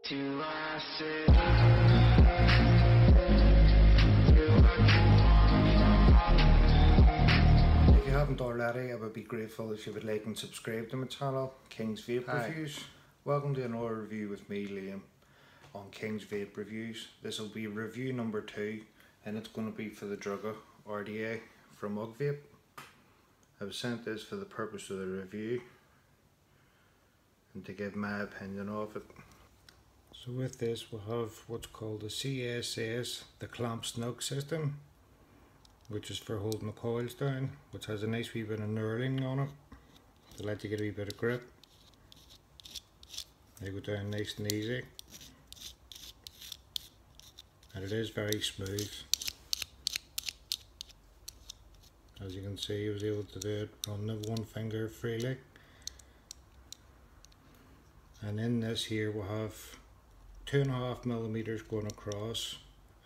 To I say, if you haven't already, I would be grateful if you would like and subscribe to my channel, King's Vape Reviews. Welcome to another review with me, Liam, on King's Vape Reviews. This will be review number 2, and it's going to be for the Drugga RDA from Ugvape. I was sent this for the purpose of the review and to give my opinion of it. So with this we have what's called the CSS, the clamp snug system, which is for holding the coils down, which has a nice wee bit of knurling on it to let you get a wee bit of grip. They go down nice and easy, and it is very smooth. As you can see, I was able to do it on the one finger freely. And in this here we have 2.5mm going across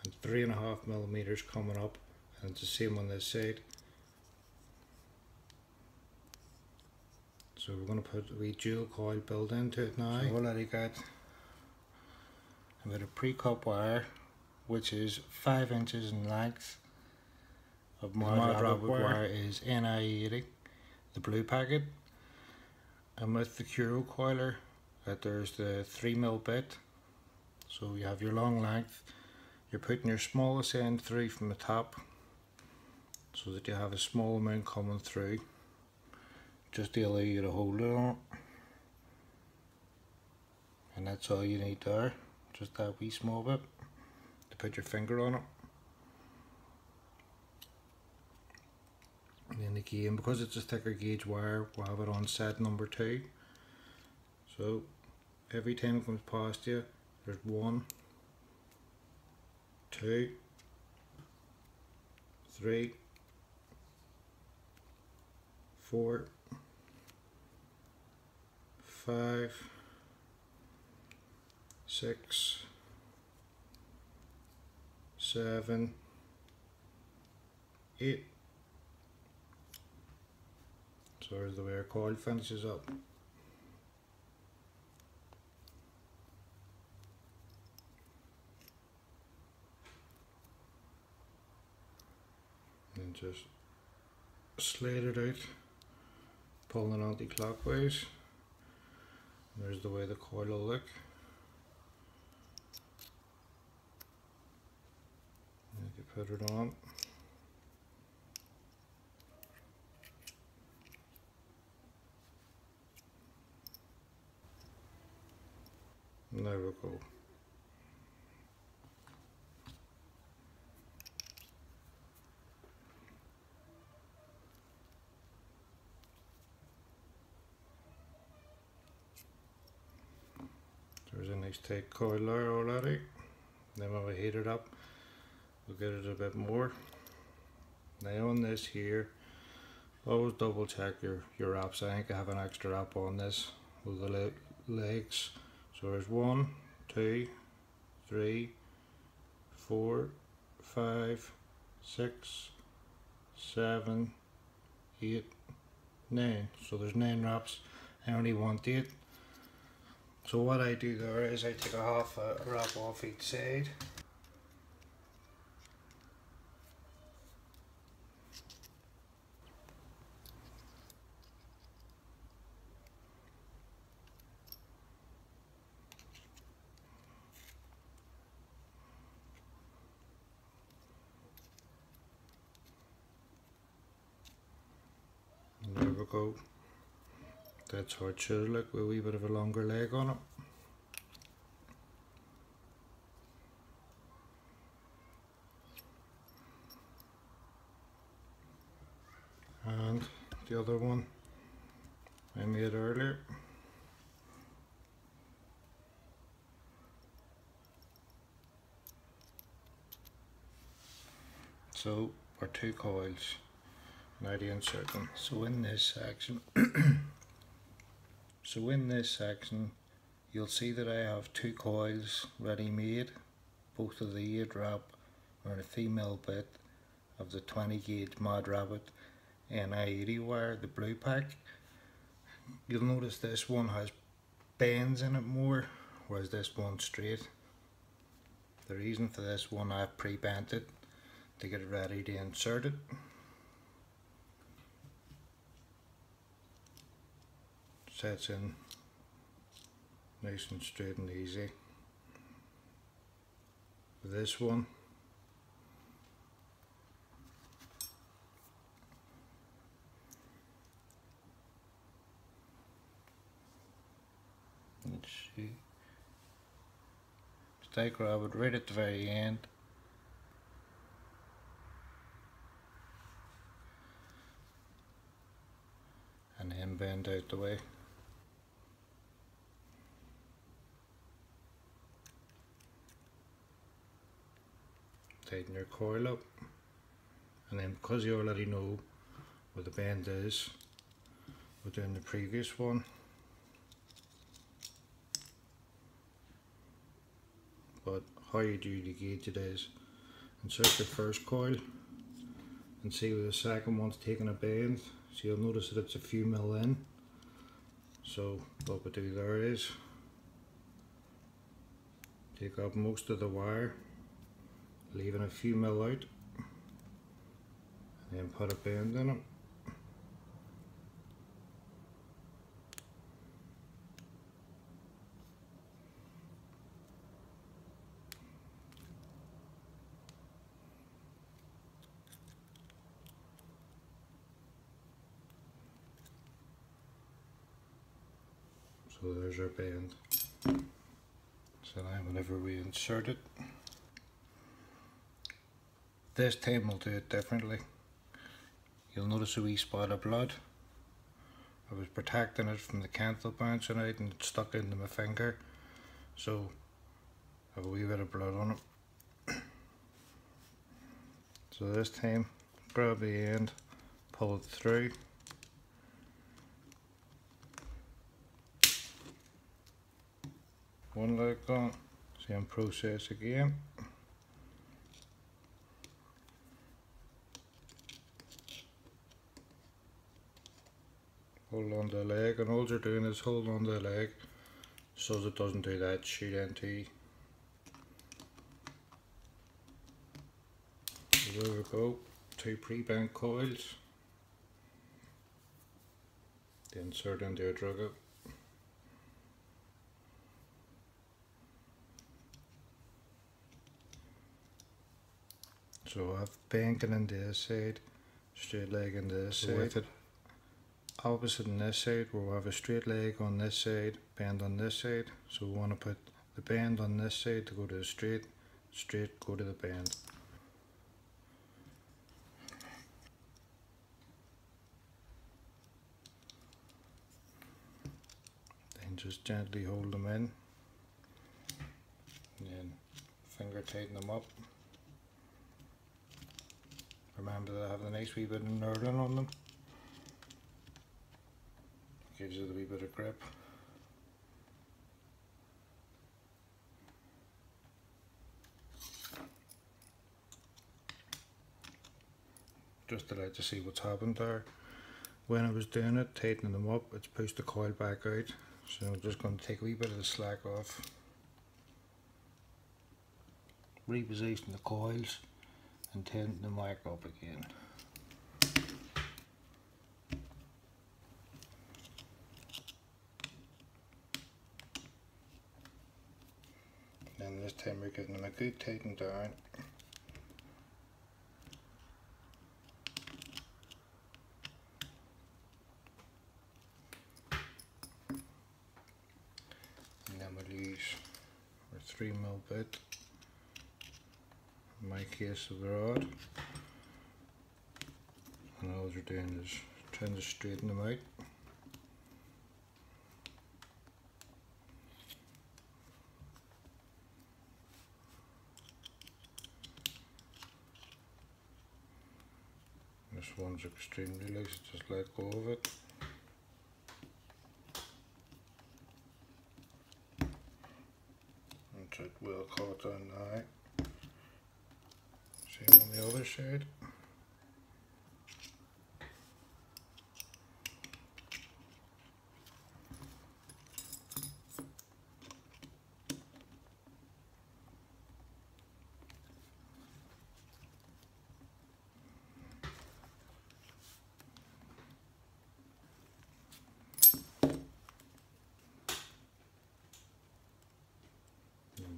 and 3.5mm coming up, and it's the same on this side. So we're going to put a wee dual coil build into it now. So I've already got a bit of pre-cut wire, which is 5 inches in length. Of my rabbit wire is NI80, the blue packet, and with the Curo coiler there's the 3mm bit. So you have your long length, you're putting your smallest end through from the top so that you have a small amount coming through, just to allow you to hold it on, and that's all you need there, just that wee small bit to put your finger on it. And then again, because it's a thicker gauge wire, we'll have it on set number 2. So every time it comes past you, there's 1, 2, 3, 4, 5, 6, 7, 8. So there's the way our coil finishes up. And just slide it out, pulling it anti-clockwise. There's the way the coil will look. And you put it on. And there we go. There's a nice tight coil there already. Then when we heat it up, we'll get it a bit more. Now on this here, always double check your wraps. I think I have an extra wrap on this with the legs. So there's 1, 2, 3, 4, 5, 6, 7, 8, 9. So there's 9 wraps. I only want 8. So what I do there is I take a half a wrap off each side. And there we go. That's how it should look, with a wee bit of a longer leg on it. And the other one I made earlier. So our 2 coils, now to insert them. So in this section, you'll see that I have 2 coils ready made. Both of the 8 wrap are a female bit of the 20 gauge Mad Rabbit NI80 wire, the blue pack. You'll notice this one has bends in it more, whereas this one's straight. The reason for this one, I've pre-bent it to get it ready to insert it. Sets in nice and straight and easy. For this one, let's see, stake grab it right at the very end, and then bend out the way. Tighten your coil up, and then because you already know where the bend is, we're doing the previous one. But how you do to gauge it is, insert the first coil and see where the second one's taking a bend. So you'll notice that it's a few mil in. So what we do there is take up most of the wire, leaving a few mil out, and then put a bend in it. So there's our bend. So now whenever we insert it, this time we'll do it differently. You'll notice a wee spot of blood. I was protecting it from the candle bouncing out and it stuck into my finger, so I have a wee bit of blood on it. So this time, grab the end, pull it through. One leg gone, same process again. Hold on to the leg, and all you're doing is hold on to the leg so it doesn't do that shoot into you. So there we go, 2 pre-bent coils. Then insert into a drugget. So I've banking into this side, straight leg into this side. With it opposite on this side, we'll have a straight leg on this side, bend on this side. So we want to put the bend on this side to go to the straight, straight go to the bend. Then just gently hold them in, and then finger tighten them up. Remember they have a nice wee bit of knurling on them. Gives it a wee bit of grip. Just to let you see what's happened there. When I was doing it, tightening them up, it's pushed the coil back out. So I'm just going to take a wee bit of the slack off. Reposition the coils and tighten them back up again. And this time we're getting them a good tighten down. And then we'll use our 3mm bit. In my case of the rod. And all you're doing is trying to straighten them out. This one's extremely loose, just let go of it. That's it, well caught on now. Same on the other side.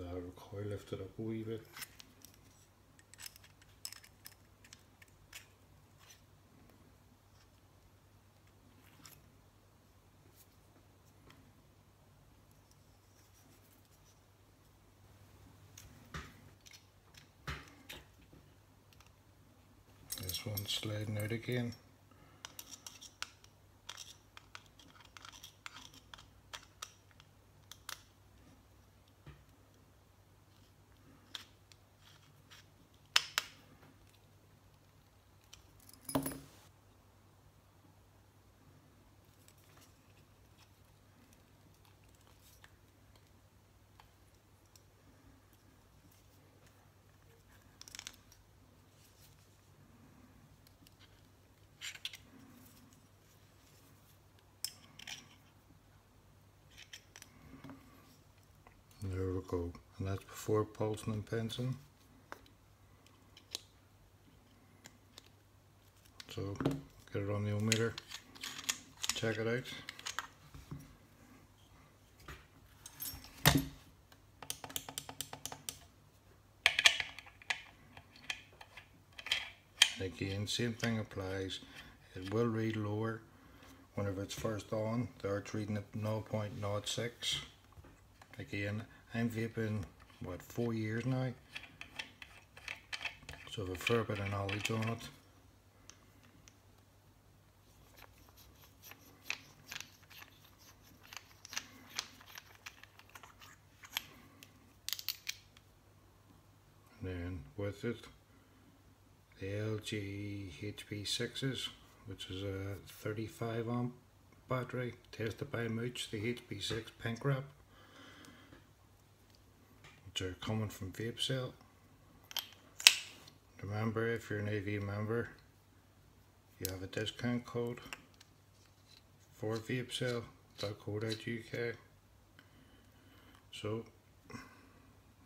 the recoil lifted up a wee bit. This one's sliding out again. There we go, and that's before pulsing and pensing. So get it on the ohmmeter, check it out. Again, same thing applies. It will read lower whenever it's first on. There it's reading at 0.06. Again, I'm vaping, what, 4 years now? So I have a fair bit of knowledge on it. And then with it, the LG HP6s, which is a 35 amp battery, tested by Mooch, the HP6 pink wrap, which are coming from VapeCell. Remember, if you're an AV member, you have a discount code for vapecell.co.uk. So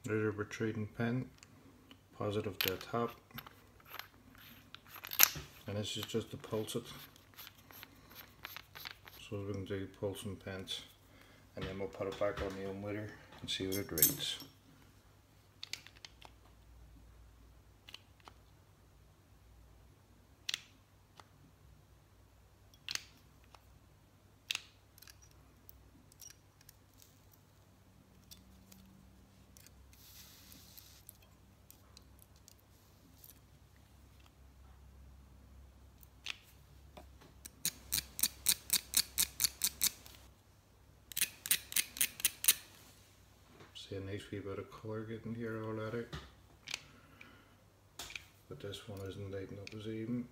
there's a retreating pin, positive to the top, and this is just to pulse it. So we're going to do pulse and pence, and then we'll put it back on the ohmmeter and see what it reads. See a nice wee bit of colour getting here already, but this one isn't lighting up as even.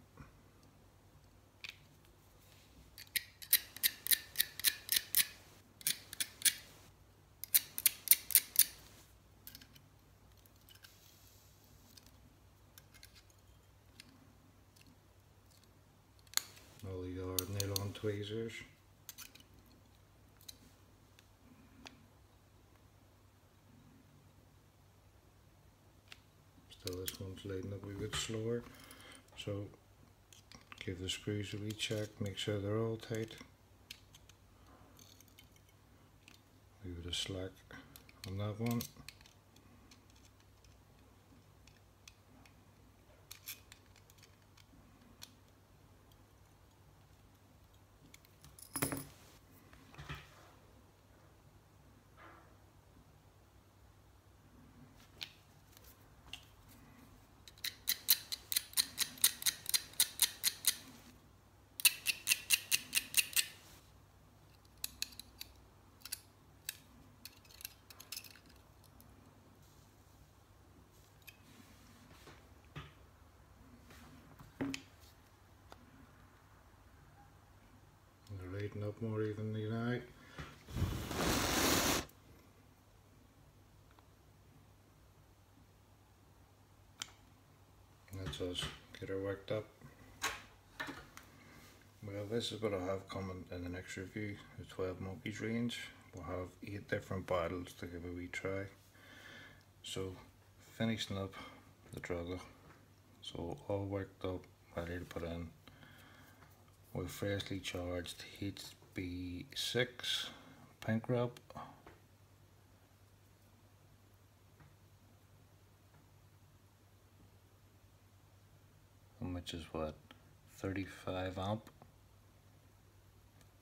All your nylon tweezers. Still, this one's lighting up a bit slower, so give the screws a wee check, make sure they're all tight. Leave it a slack on that one. Lighten up more evenly now. That's us, get her worked up. Well, this is what I have coming in the next review, the 12 Monkeys range. We'll have 8 different bottles to give a wee try. So, finishing up the Drago. So all worked up, ready to put in. With freshly charged HB6 pink wrap, which is what, 35 amp,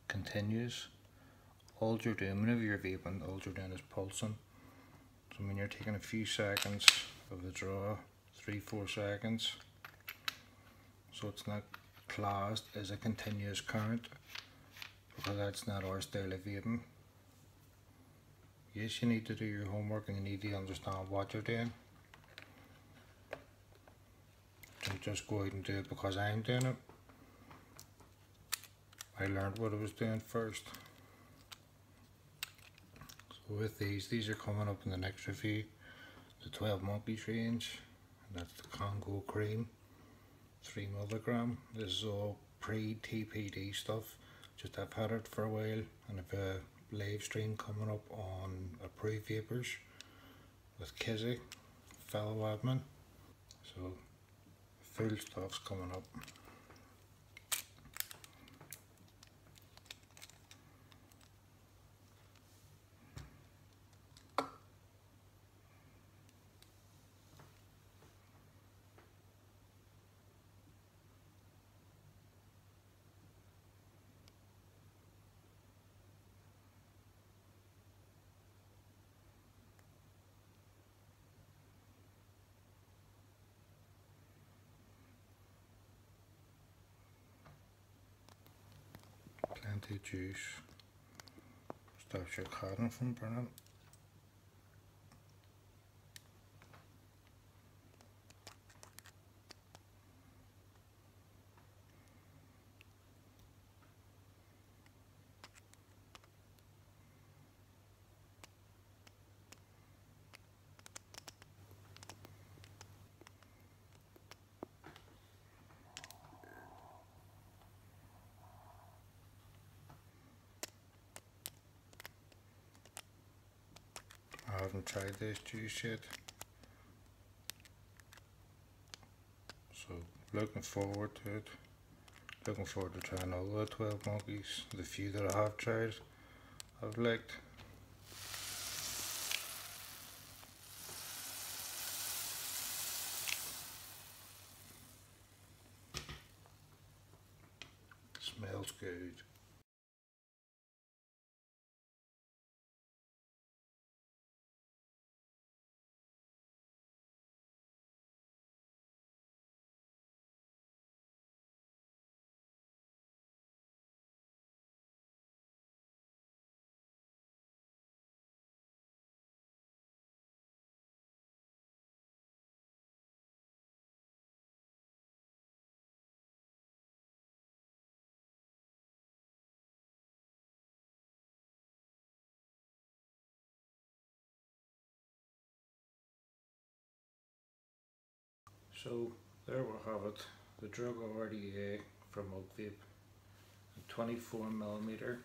continuous. All you're doing whenever you're vaping, all you're doing is pulsing. So when you're taking a few seconds of the draw, 3-4 seconds, so it's not classed as a continuous current, because that's not our style of vaping. Yes, you need to do your homework and you need to understand what you're doing. Don't just go out and do it because I'm doing it. I learned what I was doing first. So with these are coming up in the next review. The 12 Monkeys range, and that's the Congo Cream, 3 mg. This is all pre-TPD stuff. Just I've had it for a while, and I've a live stream coming up on Approved Vapors with Kizzy, fellow admin. So full stuff's coming up. Plenty of juice, stops your cotton from burning. I haven't tried this juice yet, so looking forward to it. Looking forward to trying all the 12 Monkeys. The few that I have tried, I've liked. Smells good. So there we have it, the Drug RDA from Oakvape, 24mm.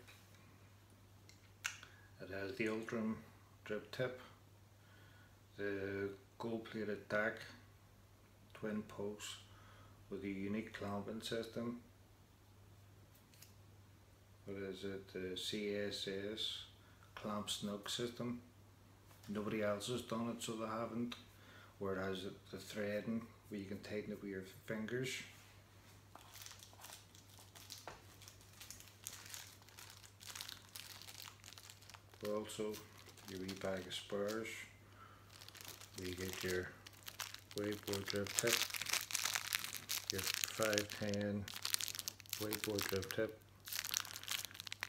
It has the Ultram drip tip, the gold plated DAC, twin posts with a unique clamping system. What is it? The CSS clamp snug system. Nobody else has done it, so they haven't. Where it has the threading where you can tighten it with your fingers. But also your wee bag of spurs where you get your wakeboard drip tip, your 510 wakeboard drip tip,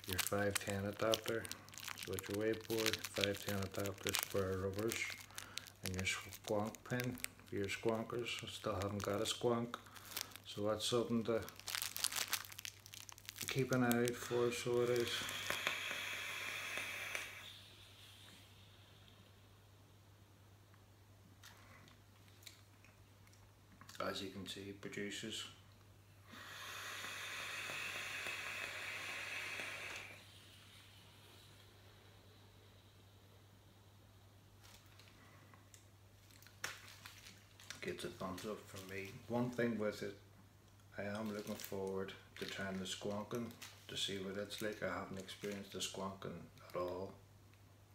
your 510 adapter, so it's your wakeboard, 510 adapter, spur rubbers, and your squonk pin for your squonkers. I still haven't got a squonk, so that's something to keep an eye out for, so it is. As you can see, it produces. Gets a thumbs up from me. One thing with it, I am looking forward to trying the squonking to see what it's like. I haven't experienced the squonking at all,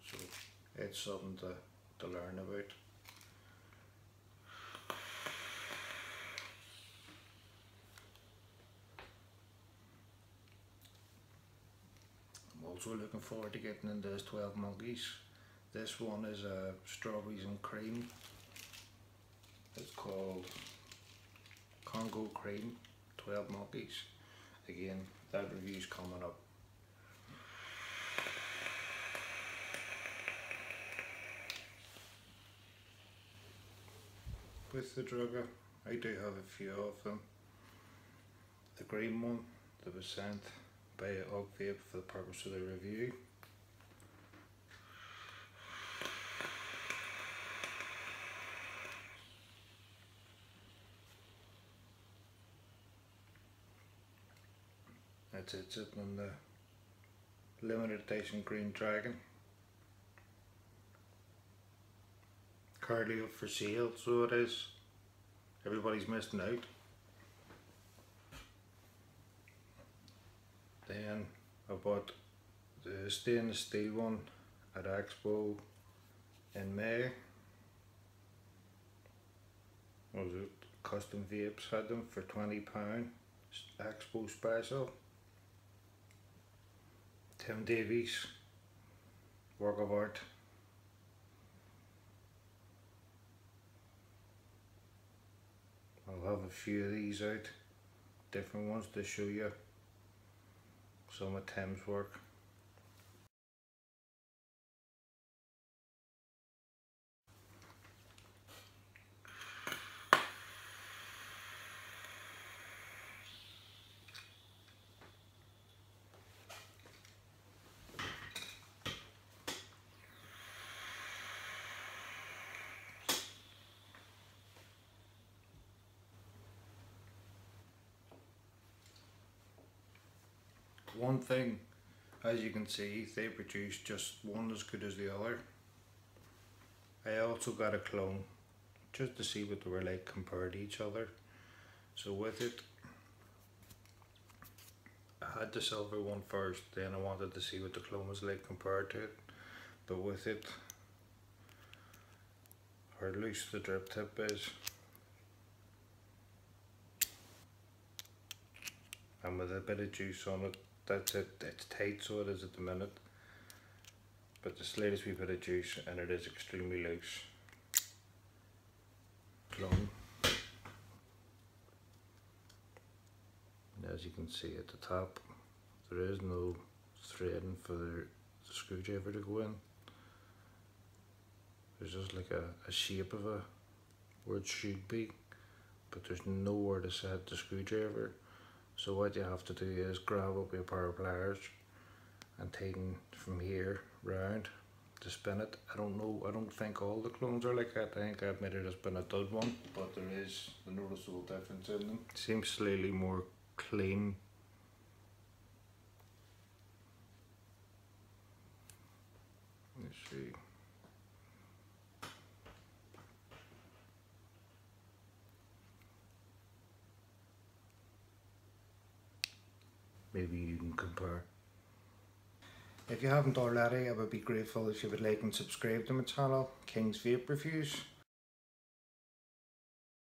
so it's something to learn about. also looking forward to getting into this 12 Monkeys. This one is strawberries and cream. It's called Congo Cream 12 Monkeys. Again, that review's coming up. With the Drugger, I do have a few of them. The green one that was sent by UGG Vape for the purpose of the review. That's it, sitting on the limited edition Green Dragon. Currently up for sale, so it is. Everybody's missing out. Then I bought the stainless steel one at Expo in May. What was it? Custom Vapes had them for £20. Expo special. Tim Davies, work of art. I'll have a few of these out, different ones to show you some of Tim's work. One thing, as you can see, they produce just one as good as the other. I also got a clone just to see what they were like compared to each other. So with it, I had the silver one first, then I wanted to see what the clone was like compared to it. But with it, how loose the drip tip is, and with a bit of juice on it, that's it. It's tight, so it is at the minute, but the slightest wee bit of juice and it is extremely loose. Clone. And as you can see at the top, there is no threading for the screwdriver to go in. There's just like a shape of a where it should be, but there's nowhere to set the screwdriver. So what you have to do is grab up your pair of pliers and tighten from here round to spin it. I don't think all the clones are like that. I think I've made it has been a dud one, but there is a noticeable difference in them. Seems slightly more clean. Let's see. Maybe you can compare. If you haven't already, I would be grateful if you would like and subscribe to my channel, King's Vape Reviews.